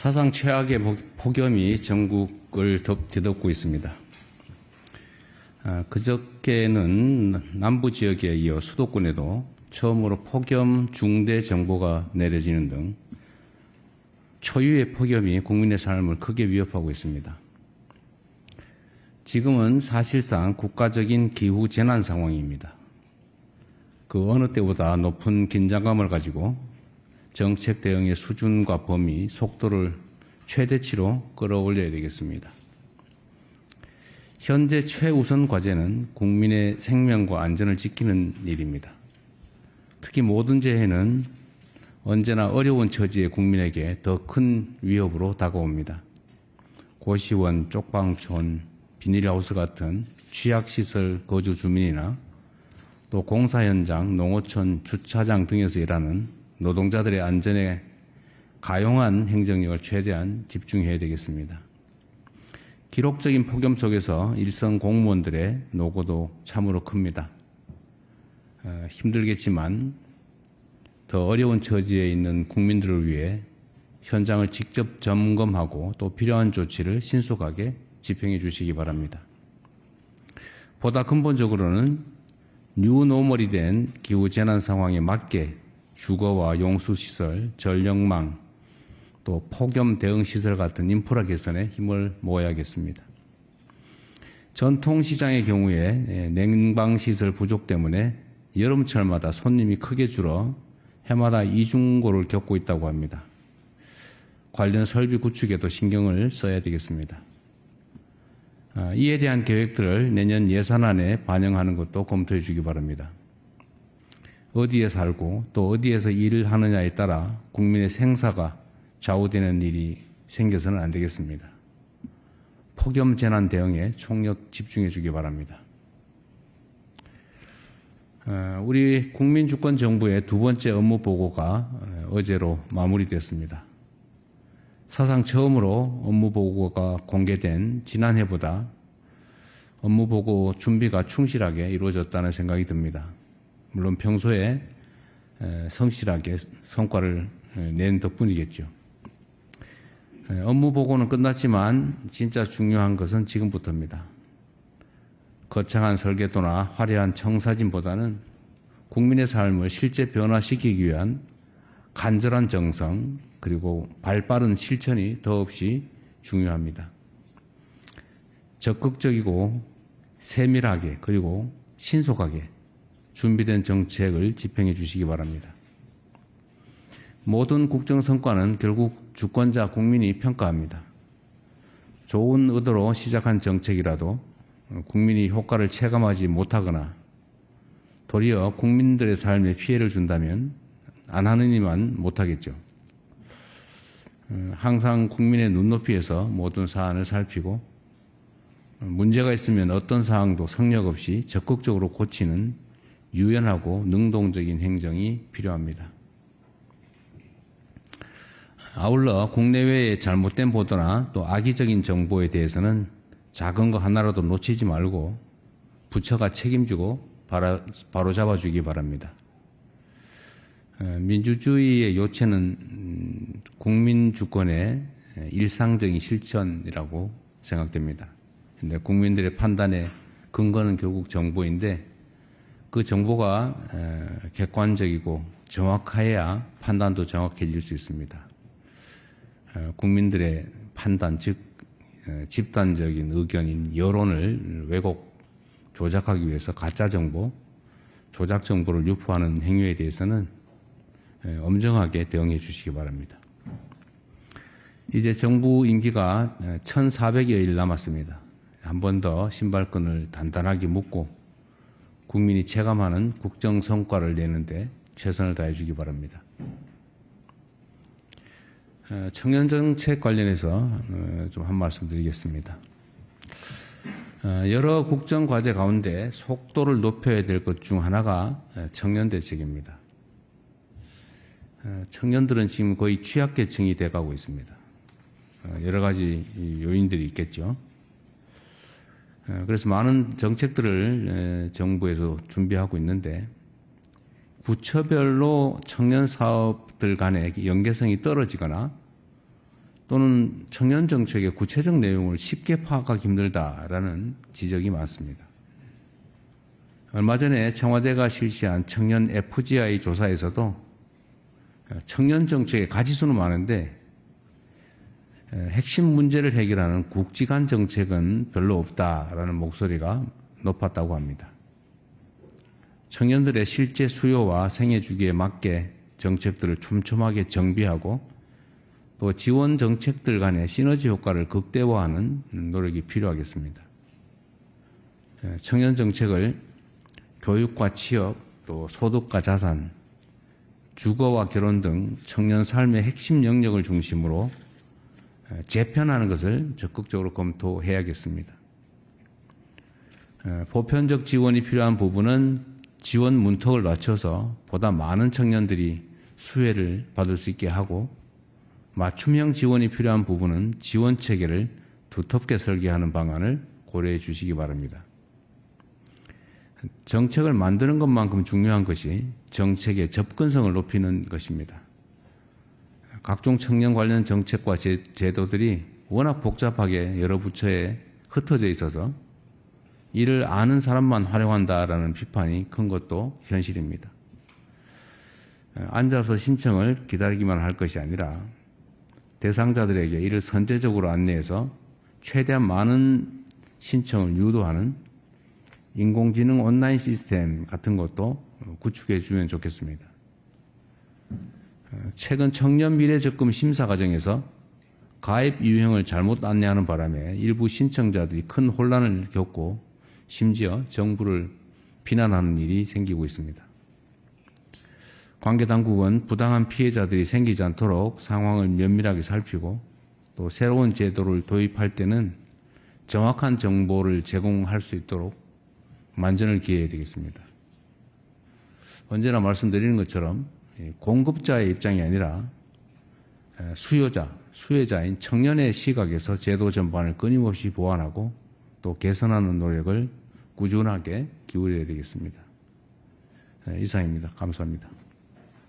사상 최악의 폭염이 전국을 뒤덮고 있습니다. 그저께는 남부 지역에 이어 수도권에도 처음으로 폭염 중대 정보가 내려지는 등 초유의 폭염이 국민의 삶을 크게 위협하고 있습니다. 지금은 사실상 국가적인 기후 재난 상황입니다. 그 어느 때보다 높은 긴장감을 가지고 정책 대응의 수준과 범위, 속도를 최대치로 끌어올려야 되겠습니다. 현재 최우선 과제는 국민의 생명과 안전을 지키는 일입니다. 특히 모든 재해는 언제나 어려운 처지의 국민에게 더 큰 위협으로 다가옵니다. 고시원, 쪽방촌, 비닐하우스 같은 취약시설 거주 주민이나 또 공사 현장, 농어촌, 주차장 등에서 일하는 노동자들의 안전에 가용한 행정력을 최대한 집중해야 되겠습니다. 기록적인 폭염 속에서 일선 공무원들의 노고도 참으로 큽니다. 힘들겠지만 더 어려운 처지에 있는 국민들을 위해 현장을 직접 점검하고 또 필요한 조치를 신속하게 집행해 주시기 바랍니다. 보다 근본적으로는 뉴노멀이 된 기후 재난 상황에 맞게 주거와 용수시설, 전력망, 또 폭염 대응시설 같은 인프라 개선에 힘을 모아야겠습니다. 전통시장의 경우에 냉방시설 부족 때문에 여름철마다 손님이 크게 줄어 해마다 이중고를 겪고 있다고 합니다. 관련 설비 구축에도 신경을 써야 되겠습니다. 이에 대한 계획들을 내년 예산안에 반영하는 것도 검토해 주기 바랍니다. 어디에 살고 또 어디에서 일을 하느냐에 따라 국민의 생사가 좌우되는 일이 생겨서는 안 되겠습니다. 폭염 재난 대응에 총력 집중해 주기 바랍니다. 우리 국민주권정부의 두 번째 업무 보고가 어제로 마무리됐습니다. 사상 처음으로 업무 보고가 공개된 지난해보다 업무 보고 준비가 충실하게 이루어졌다는 생각이 듭니다. 물론 평소에 성실하게 성과를 낸 덕분이겠죠. 업무 보고는 끝났지만 진짜 중요한 것은 지금부터입니다. 거창한 설계도나 화려한 청사진보다는 국민의 삶을 실제 변화시키기 위한 간절한 정성 그리고 발빠른 실천이 더없이 중요합니다. 적극적이고 세밀하게 그리고 신속하게 준비된 정책을 집행해 주시기 바랍니다. 모든 국정 성과는 결국 주권자 국민이 평가합니다. 좋은 의도로 시작한 정책이라도 국민이 효과를 체감하지 못하거나 도리어 국민들의 삶에 피해를 준다면 안 하는 이만 못하겠죠. 항상 국민의 눈높이에서 모든 사안을 살피고 문제가 있으면 어떤 사항도 성역 없이 적극적으로 고치는 유연하고 능동적인 행정이 필요합니다. 아울러 국내외의 잘못된 보도나 또 악의적인 정보에 대해서는 작은 거 하나라도 놓치지 말고 부처가 책임지고 바로잡아 주기 바랍니다. 민주주의의 요체는 국민 주권의 일상적인 실천이라고 생각됩니다. 근데 국민들의 판단의 근거는 결국 정보인데 그 정보가 객관적이고 정확해야 판단도 정확해질 수 있습니다. 국민들의 판단, 즉 집단적인 의견인 여론을 왜곡, 조작하기 위해서 가짜 정보, 조작 정보를 유포하는 행위에 대해서는 엄정하게 대응해 주시기 바랍니다. 이제 정부 임기가 1400여일 남았습니다. 한 번 더 신발끈을 단단하게 묶고 국민이 체감하는 국정 성과를 내는데 최선을 다해 주기 바랍니다. 청년 정책 관련해서 좀 한 말씀 드리겠습니다. 여러 국정 과제 가운데 속도를 높여야 될 것 중 하나가 청년 대책입니다. 청년들은 지금 거의 취약계층이 돼가고 있습니다. 여러 가지 요인들이 있겠죠. 그래서 많은 정책들을 정부에서 준비하고 있는데 부처별로 청년 사업들 간의 연계성이 떨어지거나 또는 청년 정책의 구체적 내용을 쉽게 파악하기 힘들다라는 지적이 많습니다. 얼마 전에 청와대가 실시한 청년 FGI 조사에서도 청년 정책의 가지수는 많은데 핵심 문제를 해결하는 국지간 정책은 별로 없다라는 목소리가 높았다고 합니다. 청년들의 실제 수요와 생애 주기에 맞게 정책들을 촘촘하게 정비하고 또 지원 정책들 간의 시너지 효과를 극대화하는 노력이 필요하겠습니다. 청년 정책을 교육과 취업, 또 소득과 자산, 주거와 결혼 등 청년 삶의 핵심 영역을 중심으로 재편하는 것을 적극적으로 검토해야겠습니다. 보편적 지원이 필요한 부분은 지원 문턱을 낮춰서 보다 많은 청년들이 수혜를 받을 수 있게 하고, 맞춤형 지원이 필요한 부분은 지원 체계를 두텁게 설계하는 방안을 고려해 주시기 바랍니다. 정책을 만드는 것만큼 중요한 것이 정책의 접근성을 높이는 것입니다. 각종 청년 관련 정책과 제도들이 워낙 복잡하게 여러 부처에 흩어져 있어서 이를 아는 사람만 활용한다라는 비판이 큰 것도 현실입니다. 앉아서 신청을 기다리기만 할 것이 아니라 대상자들에게 이를 선제적으로 안내해서 최대한 많은 신청을 유도하는 인공지능 온라인 시스템 같은 것도 구축해 주면 좋겠습니다. 최근 청년 미래적금 심사 과정에서 가입 유형을 잘못 안내하는 바람에 일부 신청자들이 큰 혼란을 겪고 심지어 정부를 비난하는 일이 생기고 있습니다. 관계 당국은 부당한 피해자들이 생기지 않도록 상황을 면밀하게 살피고 또 새로운 제도를 도입할 때는 정확한 정보를 제공할 수 있도록 만전을 기해야 되겠습니다. 언제나 말씀드리는 것처럼 공급자의 입장이 아니라 수혜자인 청년의 시각에서 제도 전반을 끊임없이 보완하고 또 개선하는 노력을 꾸준하게 기울여야 되겠습니다. 이상입니다. 감사합니다.